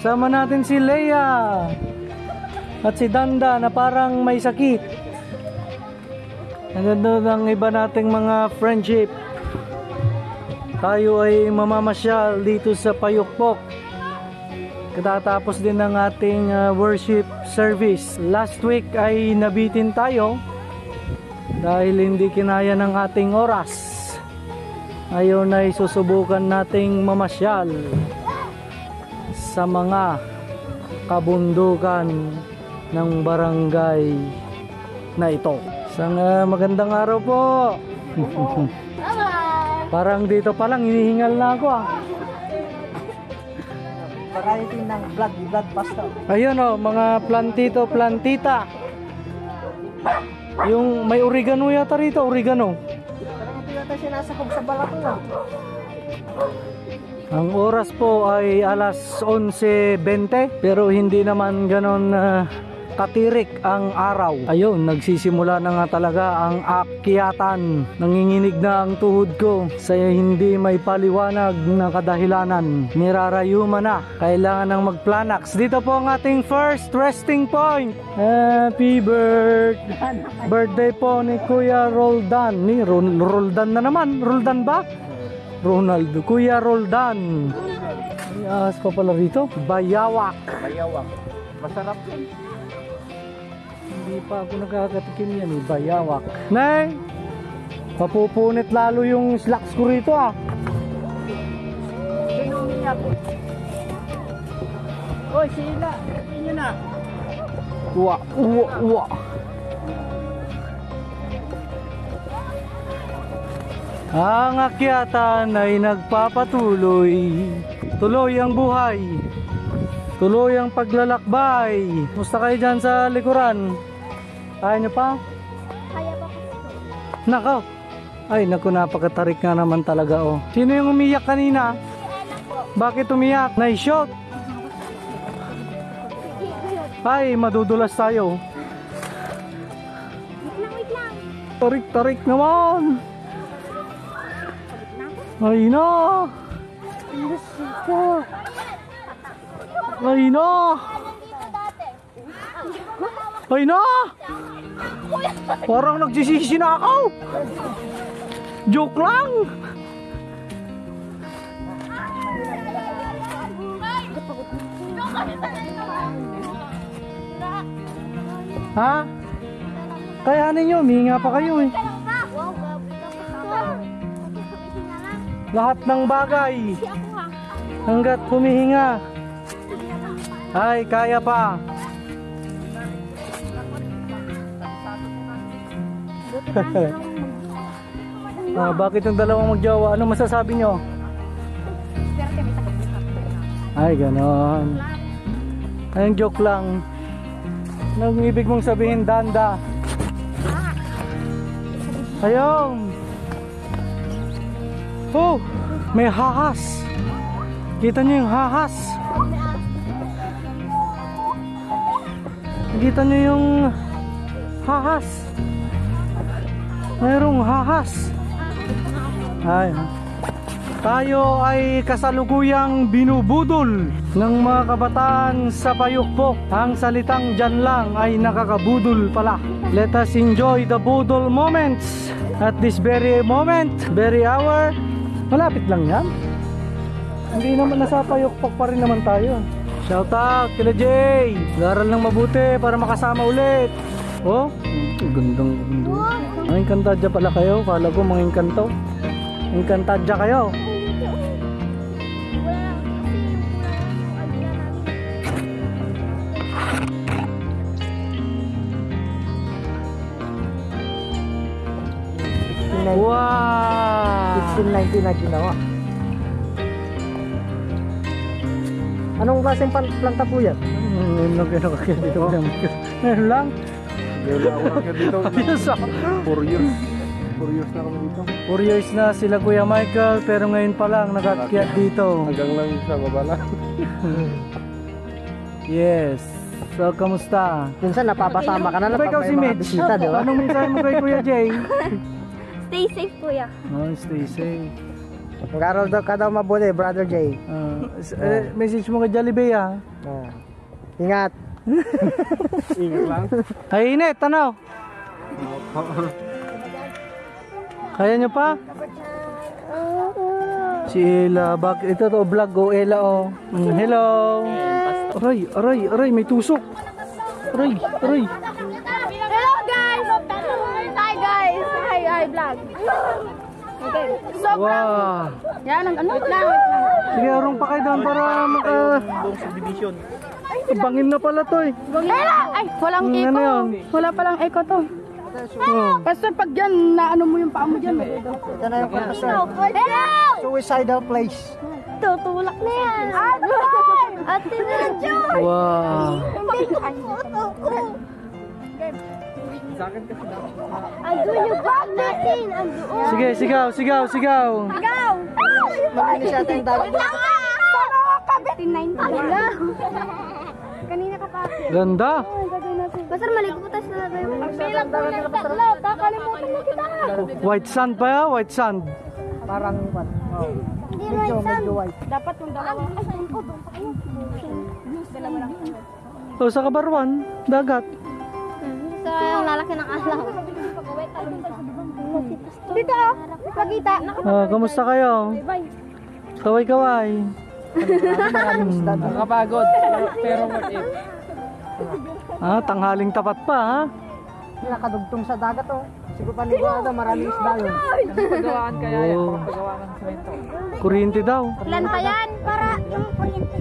Sama natin si Leia at si Danda na parang may sakit. Ang ganda ng iba nating mga friendship. Tayo ay mamamasyal dito sa Payukpok. Katatapos din ng ating worship service. Last week ay nabitin tayo dahil hindi kinaya ng ating oras. Ngayon ay susubukan nating mamasyal sa mga kabundukan ng barangay na ito. Isang magandang araw po. Parang dito pa lang hinihingal na ako Variety ng blood pasta. Ayun mga plantito, plantita. Yung may oregano yata rito, oregano. Parang ito yata sinasakog sa balat mo. Ang oras po ay alas 11:20 pero hindi naman ganon katirik ang araw. Ayun, nagsisimula na nga talaga ang akyatan. Nanginginig na ang tuhod ko sa hindi may paliwanag na kadahilanan. Nirarayuma na. Kailangan ng magplanax. Dito po ang ating first resting point. Happy birthday po ni Kuya Roldan. Ni Roldan na naman. Roldan ba? Ronaldo. Kuya Roldan. May ahas pa pala rito. Bayawak. Masarap yun. Hindi pa ako nakakatikim yan bayawak. Nay! Papupunit lalo yung slacks ko rito Oy, sila! Inyo na! Uwa. Ang akyatan ay nagpapatuloy. Tuloy ang buhay. Tuloy ang paglalakbay. Musta kayo dyan sa likuran? Kaya nyo pa? Kaya pa kasi. Nakaw. Ay naku, napakatarik nga naman talaga Sino yung umiyak kanina? Bakit umiyak? Naishot? Ay, madudulas tayo. Wait lang. Tarik naman. Ay na. Ay na. Parang nagsisisi na ako. Joke lang. Ha? Kayanin nyo, huminga pa kayo Lahat ng bagay hanggat humihinga ay kaya pa. Bakit yung dalawang magjowa? Ano masasabi nyo? Ay ganon. Ayun, joke lang. Anong ibig mong sabihin, Danda? Ayun. Oh, may hahas. Kita nyo yung hahas. Kita nyo yung hahas. Mayroong hahas. Ay, tayo ay kasalukuyang binubudol ng mga kabataan sa Payukpok. Ang salitang dyan lang ay nakakabudol pala. Let us enjoy the budol moments at this very moment, very hour. Malapit lang yan. Hindi naman nasa Payukpok pa rin naman tayo. Shout out kila Jay. Garal ng mabuti para makasama ulit. Oh, gandang mundo. Mga Encantadja pala kayo. Kala ko mga Encanto. Encantadja kayo. Wow! 1690 na ginawa. Anong klaseng planta po yan? Ngayon lang kayo nakakaya dito. Ngayon lang? Ngayon lang ako nakakaya dito. Ayos 4 years. 4 years na kami dito. 4 years na sila Kuya Michael, pero ngayon pa lang nakakyat dito. Hanggang lang sa baba lang. Yes. So, kamusta? Minsan napapasama ka na lang Ikaw pag si may mga Mitch. bisita, di ba? Anong mensahe mo kay Kuya Jay? Stay safe, kuya. Oh, stay safe. Mag-aral daw ka daw mabuti, Brother Jay. Message mo kay Jollibee ah. Ingat. Ingat lang. Ay, init, ano? Kaya nyo pa? Si Ella, ito to vlog ko, Ella oh. Hello. Aray, may tusok. Aray. Hello, guys! Hi, guys! Hi, vlog. Okay. Sobrang... Wow. Yan, wait lang. Sige, arong pa kayo doon para maka... Subdivision. Bangin na pala to eh. Ay, walang Ano echo. yun? Wala palang echo to. Oh. Pastor, pag yan, naano mo yung paa mo dyan. Ito na yung pastor. Hello! Suicidal place. Tutulak na yan. Ate na Joy! Wow. Andun yung bag natin. Andun. Sige, sigaw. Ikaw! Malinis natin yung dagat. Sana kabit! 9 pala. Kanina ka pa. Ganda. Pastor, maligo po tayo sa lagay. Ang bilang po ng tatlo. Kakalimutan mo kita. White sand pa ya? White sand. Parang what? Hindi Medyo white. dapat yung dalawa. Ay, doon pa kayo. Dalawa lang. O, sa Kabarwan, dagat. So, yung lalaki ng alaw. Dito, pagkita. Kamusta kayo? Kaway-kaway. Nakapagod. Pero mag-it. Tanghaling tapat pa ha? Nakadugtong sa dagat oh. Siguro panigurado, maraming isda yun. Pagawaan kaya yan. Oo. Pagawaan ng semento. Kuryente daw. Plan pa yan para yung kuryente.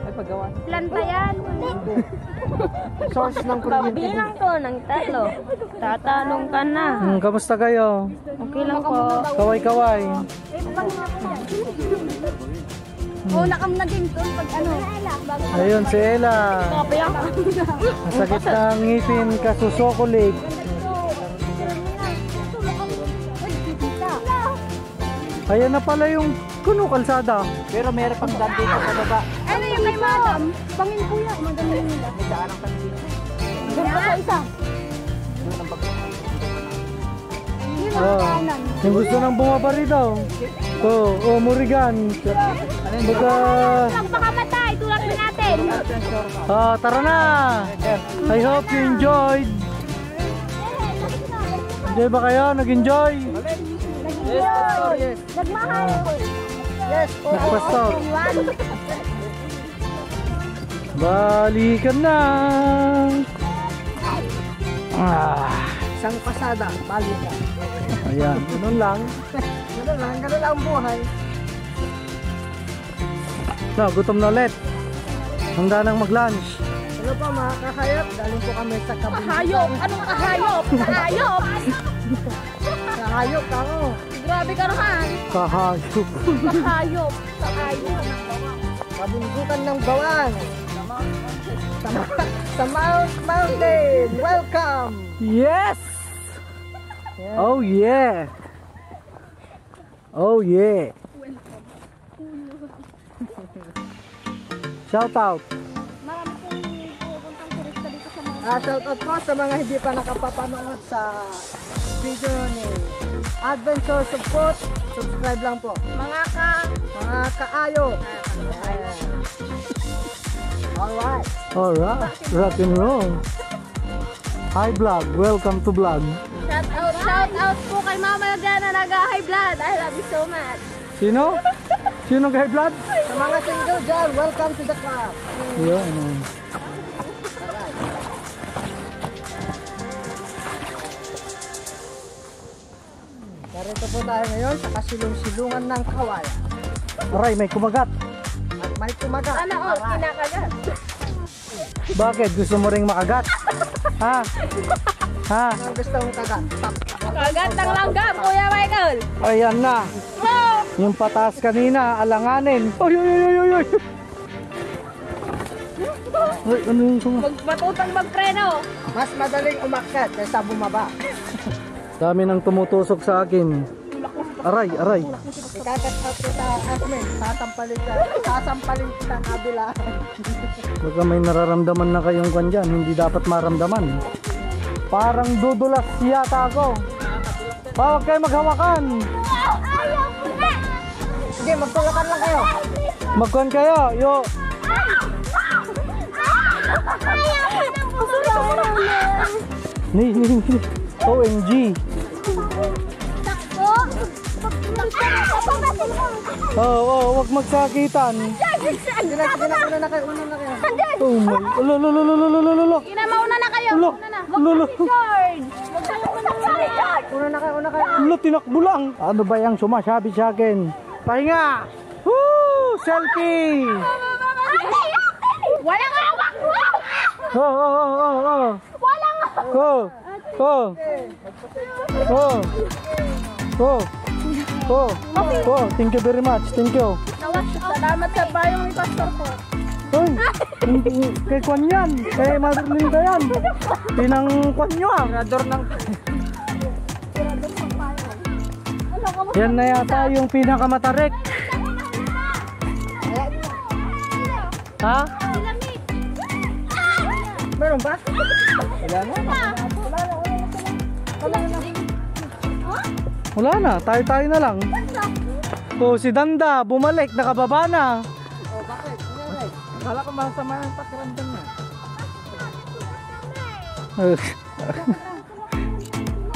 Ay, pagawaan. Plan pa yan. Source ng kuryente. Bilang ko ng tatlo. Tatanong ka na. Kamusta kayo? Okay lang po. Kaway-kaway. Oo, nakam na din doon pag ano. Ayun si Ella. Kapayak. Masakit ng ngipin, kasusokulig. Ayan na pala yung kuno kalsada. Pero meron pang daan dito sa baba. Ano yung kay madam? Pangin po yan. Madam yun nila. May daan kami dito. Doon pa sa isa. Yung gusto nang bumabari daw. Murigan. Baga, Pakamatay, tulak na natin. tara na. I hope you enjoyed. Enjoy ba kayo? Nag-enjoy? Yes. Nagmahal. Yes. Nagpastor. Balikan na. Isang pasada, balik ka. Ayan, ganun lang. Ganun lang ang buhay. Gutom na ulit. Handa nang mag-lunch. Ano pa mga kahayop? Galing po kami sa kabundukan. Kahayop. Anong kahayop? Kahayop. Kahayop ako. Grabe ka naman. Kahayop. Kahayop. Kahayop. Kabundukan ng bawang. Sa Mount Mountain. Welcome. Yes! Oh yeah! Oh yeah! Shout out! Marami pong pupuntang turista dito sa mga... Shout out po sa mga hindi pa nakapapanood sa video ni Adventures of Foot. Subscribe lang po. Mga Kaayo. Alright. Alright, rock and roll! Hi vlog, welcome to vlog. shout out po kay Mama Diana nag-high blood. I love you so much. Sino? Sino kay vlog? Sa mga single dyan, welcome to the club. Yun. Narito po tayo ngayon sa kasilong-silungan ng Kawayan. Aray, may kumagat. At may kumagat. Sana all, kinakagat. Bakit? Gusto mo ring makagat? Ha? Ha? Ang gusto mong kagat. Kagat ng langgam, Kuya Michael. Ayan na. Yung patas kanina, alanganin. Oy, oy, oy, oy, oy. Ay, ano yung suma? Matutang magpreno. Mas madaling umakyat kaysa bumaba. Dami nang tumutusok sa akin. Aray, aray. Ikakat out kita, admin. Sasampalin kita kabila. Baka may nararamdaman na kayong kwan dyan, hindi dapat maramdaman. Parang dudulas yata ako. Huwag kayo maghawakan. Sige, magtulakan lang kayo. Magkwan kayo, yo. Ni. OMG. Wag magsakitan. Sige na, una na kayo. Oh my. Lolo. Mauna na kayo. Ulo. Lolo. George. Una na kayo. Lolo, tinakbo lang. Ano ba yung sumasabi sa akin? Pahinga. Woo! Selfie. Walang hawak. Oh. Walang Thank you very much. Thank you. Salamat sa bayong ni Pastor ko. Hoy, kay Kwan yan. Kay Mother Linda yan. Pinang Kwan nyo ah. Tirador ng... Yan na yata yung pinakamatarik. Ha? Meron ba? Wala na. Tayo na lang. Oh, si Danda, bumalik. Nakababa na. Kala ko masama ang pakiramdam niya.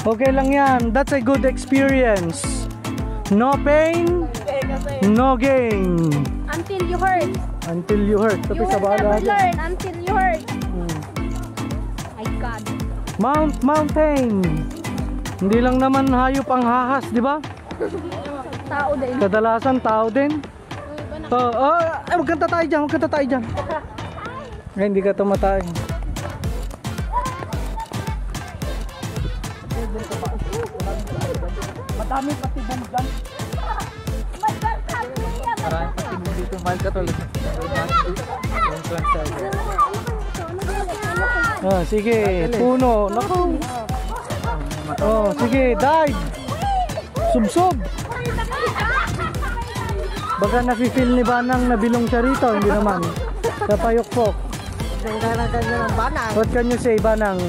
Okay lang yan. That's a good experience. No pain, no gain. Until you hurt. Until you hurt. Tapi You sa will bahala never dyan. learn until you hurt. My God. Mountain. Hindi lang naman hayop ang hahas, di ba? Tao din. Kadalasan tao din. Huwag kang tatay dyan. Ay, hindi ka tumatay. Madami pati bumgan. Maraming pati bumgan dito. Mahal ka tuloy. Sige, puno. Naku. Sige, dive. Subsob. Baka nafe-feel ni Banang na bilong siya rito. Hindi naman. Kapayokpok. What can you say, Banang?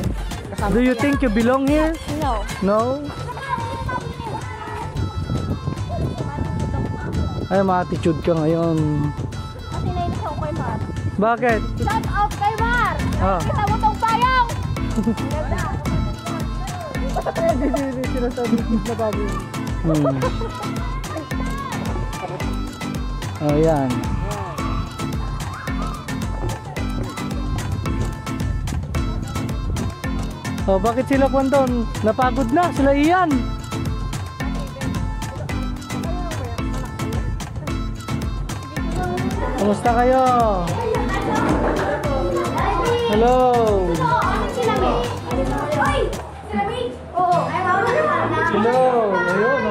Do you think you belong here? No. No? Ay, ma-attitude ka ngayon. Kasi nainis ako kay Mar. Bakit? Shout out kay Mar! Ah. Kita mo tong payong! Hindi sinasabi na bago. Ayan. Bakit sila Pondon? Napagod na, sila Ian. Kumusta kayo? Hello. Hello. Ayun.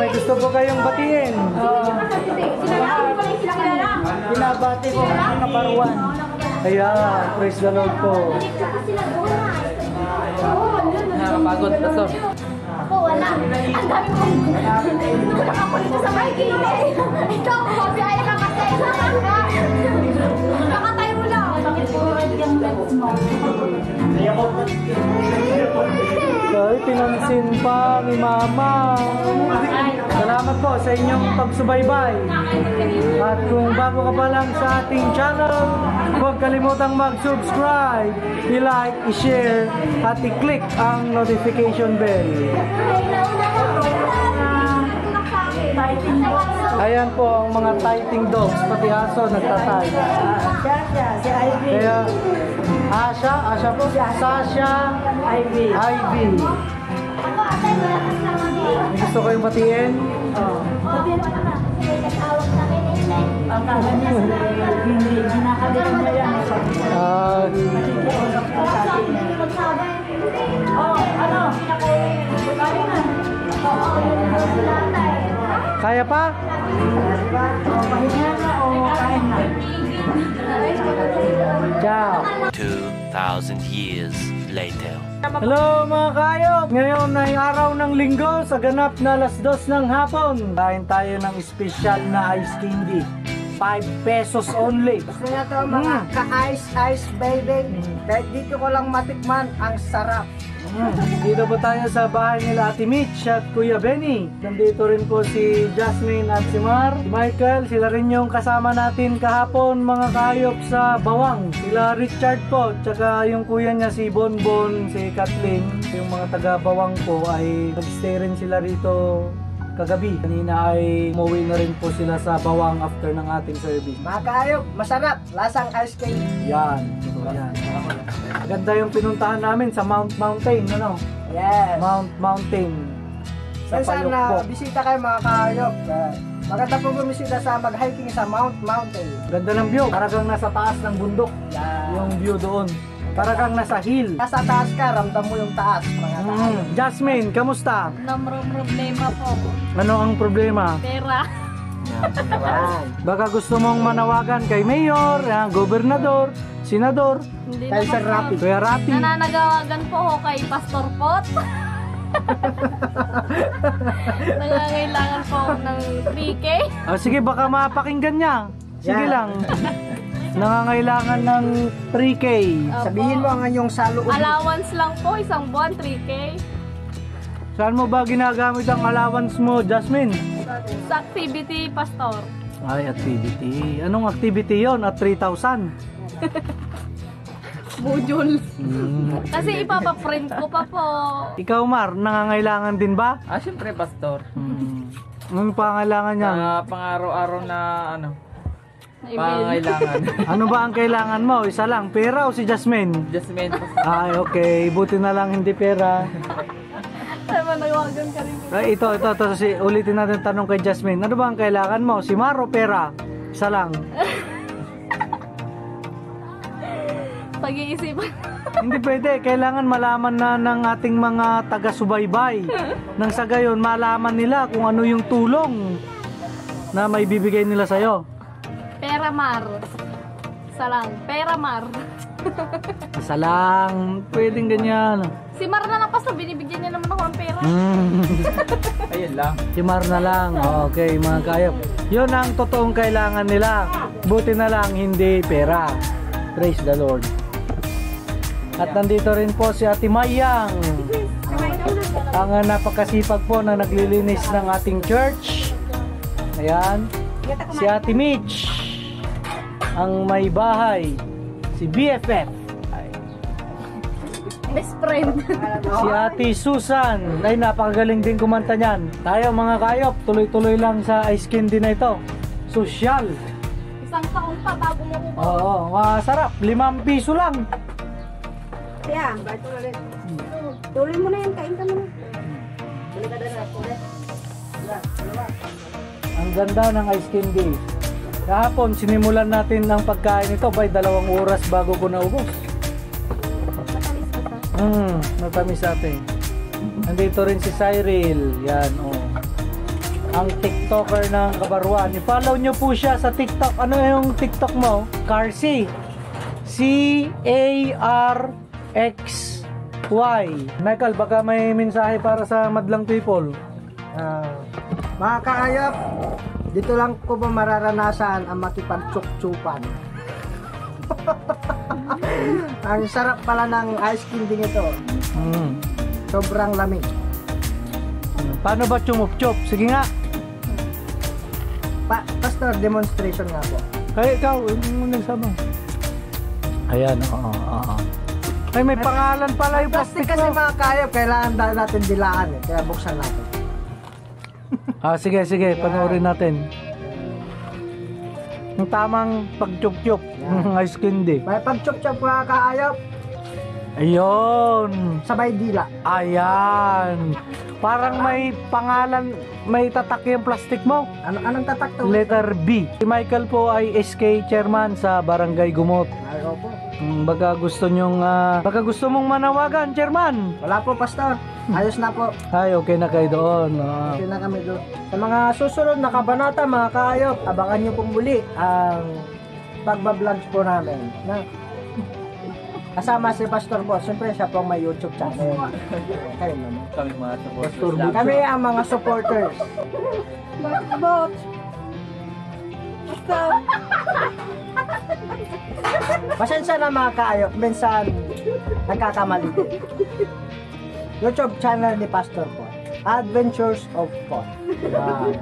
May gusto po kayong batiin. Binabati ko ang kaparuan. Ayan, praise the Lord po. Nakakapagod, Pastor. Ako wala. Ang dami kong ako dito sa may gilid. Ito, mabiyaya ka kasi. Nakatay mo lang. Bakit puro red yung legs mo? Ay, pinansin pa ni Mama. Salamat po sa inyong pagsubaybay. At kung bago ka pa lang sa ating channel, huwag kalimutang mag-subscribe, i-like, i-share, at i-click ang notification bell. Ayan po ang mga typing dogs, pati aso nagtatype. Si Ivy. Kaya, Asha po, Sasha, Ivy. May gusto kayong batiin? Ang kala niya hindi ginakalitan niya yan. Kaya pa? Pahinga na o kain na. Ciao. 2,000 years later. Hello mga kayop! Ngayon ay araw ng linggo sa ganap na alas 2 ng hapon. Kain tayo ng espesyal na ice candy. 5 pesos only. Gusto niya to mga ka-ice baby. Kahit dito ko lang matikman, ang sarap. Dito po tayo sa bahay nila Ate Mitch at Kuya Benny. Nandito rin po si Jasmine at si Mar. Si Michael, sila rin yung kasama natin kahapon mga kayop sa Bawang. Sila Richard po, tsaka yung kuya niya si Bonbon, si Kathleen. Yung mga taga Bawang po ay nag-stay rin sila rito kagabi. Kanina ay umuwi na rin po sila sa Bawang after ng ating service. Mga kaayop, masarap. Lasang ice cream. Yan. Yan. Ganda yung pinuntahan namin sa Mountain, ano? Yes. Mountain. Sa Minsan na Payokpok. bisita kayo mga kaayop. Maganda po bumisita sa mag-hiking sa Mountain. Ganda ng view. Paragang nasa taas ng bundok. Yan. Yung view doon. Paragang nasa hill. Nasa taas ka, ramdam mo yung taas. Mga kaayop. Jasmine, kamusta? Problema po. Ano ang problema? Pera. Yan. Baka gusto mong manawagan kay Mayor, Gobernador, Senador, Hindi Kay Sir naman Rapi. po. Kuya Rapi. Nananagawagan po ako kay Pastor Pot. Nangangailangan po ako ng 3K. Sige, baka mapakinggan niya. Sige Yan. lang. Nangangailangan ng 3K. Opo. Sabihin mo ang inyong saloob. Allowance lang po, isang buwan, 3K. Saan mo ba ginagamit ang allowance mo, Jasmine? Sa activity, Pastor. Ay, activity. Anong activity yon at 3,000? Budol. Hmm. Kasi ipapaprint ko pa po. Ikaw, Mar, nangangailangan din ba? Siyempre, Pastor. Anong pangailangan niya? Pang-araw-araw na Email. pangailangan. Ano ba ang kailangan mo? Isa lang, pera o si Jasmine? Jasmine, Pastor. Ay, okay. Buti na lang hindi pera. Ay, manawagan ka rin. Ay, ito. Ulitin natin tanong kay Jasmine. Ano ba ang kailangan mo? Si Mar o pera? Isa lang. Pag-iisipan. Hindi pwede. Kailangan malaman na ng ating mga taga-subaybay. Nang sa gayon, malaman nila kung ano yung tulong na may bibigay nila sa'yo. Pera Mar. Isa lang. Pera Mar. Isa lang. Pwedeng ganyan. Si Mar na lang pa sa binibigyan niya naman ako ng pera. Ayun lang. Si Mar na lang. Okay, mga kayop. Yun ang totoong kailangan nila. Buti na lang hindi pera. Praise the Lord. At nandito rin po si Ate Mayang. Ang napakasipag po na naglilinis ng ating church. Ayan. Si Ate Mitch. Ang may bahay. Si BFF. Best friend. Si Ate Susan. Ay, napakagaling din kumanta niyan. Tayo mga kayop, tuloy-tuloy lang sa ice candy na ito. Social. Isang taon pa bago mo po. Oo, masarap. 5 piso lang. Kaya, baito na rin. Tuloy mo na yan, kain ka muna. Tuloy ka na, tuloy. Ang ganda ng ice candy. Kahapon, sinimulan natin ang pagkain ito by 2 oras bago ko naubos. Matamis ate. Nandito rin si Cyril. Yan, oh. Ang TikToker ng Kabaruan. I-follow nyo po siya sa TikTok. Ano yung TikTok mo? Carcy. C-A-R-X-Y. Michael, baka may mensahe para sa madlang people. Mga kaayop, dito lang ko ba mararanasan ang makipagtsuk-tsupan. Ang sarap pala ng ice cream din ito. Sobrang lamig. Paano ba chumup-chup? Sige nga. Pastor, demonstration nga po. Kaya ikaw, yung nagsama. Ayan, oo. Ay, may pangalan pala yung Plastic plastic kasi mo. mga kaayop, kailangan dahil natin dilaan eh. Kaya buksan natin. Sige, panoorin natin. Yung tamang pag-chup-chup ng ice candy. May pag-chup-chup mga kaayop, Ayun. sabay dila. Ayan. Parang may pangalan, may tatak yung plastic mo. Anong tatak to? Letter B. Si Michael po ay SK chairman sa Barangay Gumot. Ay, opo. Baka gusto mong manawagan, chairman. Wala po, Pastor. Ayos na po. Ay, okay na kayo doon. Okay na kami doon. Sa mga susunod na kabanata, mga kaayop, abangan nyo pong muli ang pagbablog po namin. Na, Kasama si Pastor Boss. Siyempre siya po ang may YouTube channel. Kayo naman. Kami mga supporters Pastor lang. Kami ang mga supporters. Bot! Pasensya na mga kaayok. Minsan, nagkakamali din. YouTube channel ni Pastor Paul. Adventures of Paul. Yan.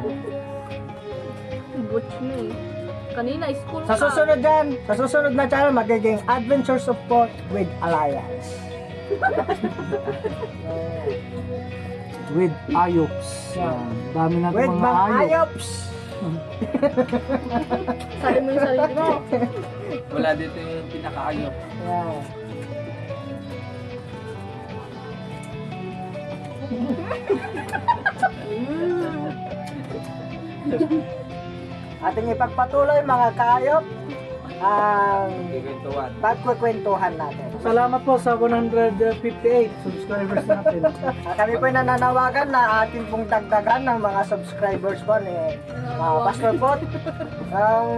Butch mo eh. Kanina, school Sa susunod yan, sa susunod na channel, magiging Adventures of Paul with Alliance. With Ayops. Yan. Dami natin With mga mga ayop. Ayops. Sabi mo yung sarili mo. Wala dito yung pinakaayok. Yan. Ating ipagpatuloy mga kaayok ang Kikwentuhan. pagkukwentuhan natin. Salamat po sa 158 subscribers natin. Kami po nananawagan na ating pong dagdagan ng mga subscribers po ni Pastor Pot. Ang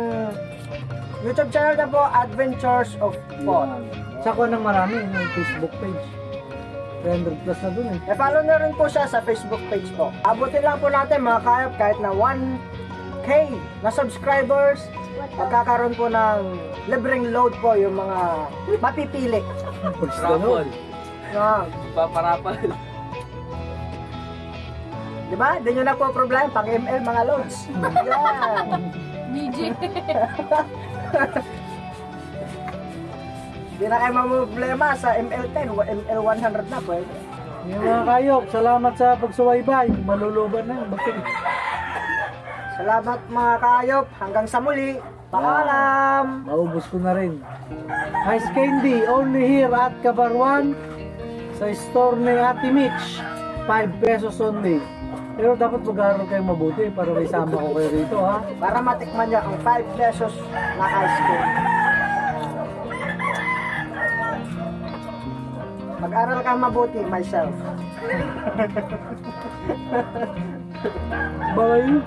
YouTube channel na po, Adventures of Pot. Sa ko ng marami yung Facebook page. 300 plus na dun eh. I-follow na rin po siya sa Facebook page po. Abutin lang po natin mga kayap kahit na 1K na subscribers. Magkakaroon po ng libreng load po yung mga mapipili. Raffle. Yan. Paparapal. Diba? Hindi nyo na po problem pang ML mga loads. Yan. BG. Hindi na kayo mamproblema sa ML10, ML100 na po. Yung mga kayok, salamat sa pagsubaybay. Maluluban na. Bakit? Salamat mga kaayop. Hanggang sa muli. Paalam! Maubos ko na rin. Ice candy, only here at Kabarwan. Sa store ni Ate Mitch. 5 pesos only. Pero dapat mag-aaral kayo mabuti para may sama ko kayo rito ha. Para matikman nyo ang 5 pesos na ice cream. Mag-aral ka mabuti, myself. Bye!